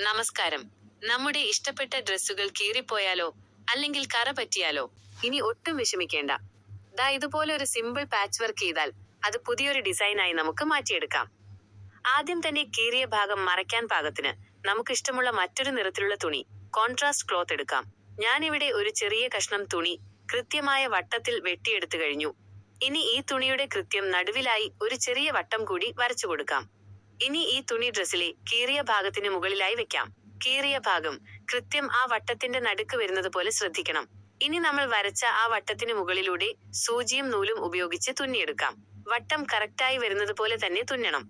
നമസ്കാരം. നമ്മുടെ ഇഷ്ടപ്പെട്ട ഡ്രസ്സുകൾ കീറിപ്പോയാലോ അല്ലെങ്കിൽ കറ പറ്റിയാലോ ഇനി ഒട്ടും വിഷമിക്കേണ്ട. ദാ ഇതുപോലെ ഒരു സിമ്പിൾ പാച്ച് വർക്ക് ചെയ്താൽ അത് പുതിയൊരു ഡിസൈനായി നമുക്ക് മാറ്റിയെടുക്കാം. ആദ്യം തന്നെ കീറിയ ഭാഗം മറയ്ക്കാൻ പാകത്തിന് നമുക്ക് ഇഷ്ടമുള്ള മറ്റൊരു നിറത്തിലുള്ള തുണി, കോൺട്രാസ്റ്റ് ക്ലോത്ത് എടുക്കാം. ഞാനിവിടെ ഒരു ചെറിയ കഷ്ണം തുണി കൃത്യമായ വട്ടത്തിൽ വെട്ടിയെടുത്തു കഴിഞ്ഞു. ഇനി ഈ തുണിയുടെ കൃത്യം നടുവിലായി ഒരു ചെറിയ വട്ടം കൂടി വരച്ചു കൊടുക്കാം. ഇനി ഈ തുണി ഡ്രസ്സിലെ കീറിയ ഭാഗത്തിന് മുകളിലായി വെക്കാം. കീറിയ ഭാഗം കൃത്യം ആ വട്ടത്തിന്റെ നടുക്ക് വരുന്നത് പോലെ ശ്രദ്ധിക്കണം. ഇനി നമ്മൾ വരച്ച ആ വട്ടത്തിന് മുകളിലൂടെ സൂചിയും നൂലും ഉപയോഗിച്ച് തുന്നിയെടുക്കാം. വട്ടം കറക്റ്റായി വരുന്നത് പോലെ തന്നെ തുന്നണം.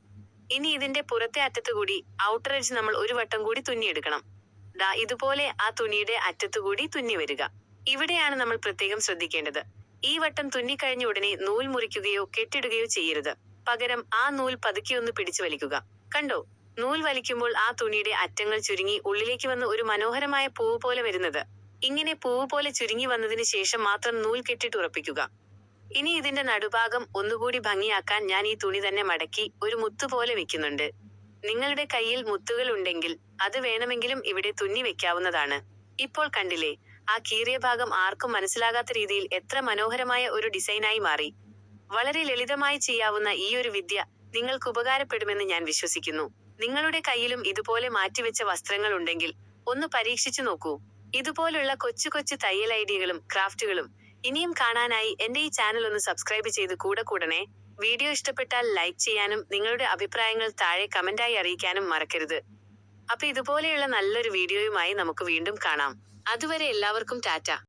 ഇനി ഇതിന്റെ പുറത്തെ അറ്റത്തുകൂടി ഔട്ടർ എഡ്ജ് നമ്മൾ ഒരു വട്ടം കൂടി തുന്നിയെടുക്കണം. ദാ ഇതുപോലെ ആ തുണിയുടെ അറ്റത്തുകൂടി തുന്നി വരിക. ഇവിടെയാണ് നമ്മൾ പ്രത്യേകം ശ്രദ്ധിക്കേണ്ടത്. ഈ വട്ടം തുന്നിക്കഴിഞ്ഞ ഉടനെ നൂൽ മുറിക്കുകയോ കെട്ടിടുകയോ ചെയ്യരുത്. പകരം ആ നൂൽ പതുക്കെ ഒന്ന് പിടിച്ചു വലിക്കുക. കണ്ടോ, നൂൽ വലിക്കുമ്പോൾ ആ തുണിയുടെ അറ്റങ്ങൾ ചുരുങ്ങി ഉള്ളിലേക്ക് വന്ന് ഒരു മനോഹരമായ പൂവ് പോലെ വരുന്നത്. ഇങ്ങനെ പൂവ് പോലെ ചുരുങ്ങി വന്നതിന് ശേഷം മാത്രം നൂൽ കെട്ടിട്ട് ഉറപ്പിക്കുക. ഇനി ഇതിന്റെ നടുഭാഗം ഒന്നുകൂടി ഭംഗിയാക്കാൻ ഞാൻ ഈ തുണി തന്നെ മടക്കി ഒരു മുത്തു പോലെ വെക്കുന്നുണ്ട്. നിങ്ങളുടെ കയ്യിൽ മുത്തുകൾ ഉണ്ടെങ്കിൽ അത് വേണമെങ്കിലും ഇവിടെ തുന്നി വെക്കാവുന്നതാണ്. ഇപ്പോൾ കണ്ടില്ലേ, ആ കീറിയ ഭാഗം ആർക്കും മനസ്സിലാകാത്ത രീതിയിൽ എത്ര മനോഹരമായ ഒരു ഡിസൈനായി മാറി. വളരെ ലളിതമായി ചെയ്യാവുന്ന ഈ ഒരു വിദ്യ നിങ്ങൾക്ക് ഉപകാരപ്പെടുമെന്ന് ഞാൻ വിശ്വസിക്കുന്നു. നിങ്ങളുടെ കയ്യിലും ഇതുപോലെ മാറ്റിവെച്ച വസ്ത്രങ്ങൾ ഉണ്ടെങ്കിൽ ഒന്ന് പരീക്ഷിച്ചു നോക്കൂ. ഇതുപോലുള്ള കൊച്ചു കൊച്ചു തയ്യൽ ഐഡിയകളും ക്രാഫ്റ്റുകളും ഇനിയും കാണാനായി എന്റെ ഈ ചാനൽ ഒന്ന് സബ്സ്ക്രൈബ് ചെയ്ത് കൂടെ കൂടണേ. വീഡിയോ ഇഷ്ടപ്പെട്ടാൽ ലൈക്ക് ചെയ്യാനും നിങ്ങളുടെ അഭിപ്രായങ്ങൾ താഴെ കമന്റായി അറിയിക്കാനും മറക്കരുത്. അപ്പൊ ഇതുപോലെയുള്ള നല്ലൊരു വീഡിയോയുമായി നമുക്ക് വീണ്ടും കാണാം. അതുവരെ എല്ലാവർക്കും ടാറ്റ.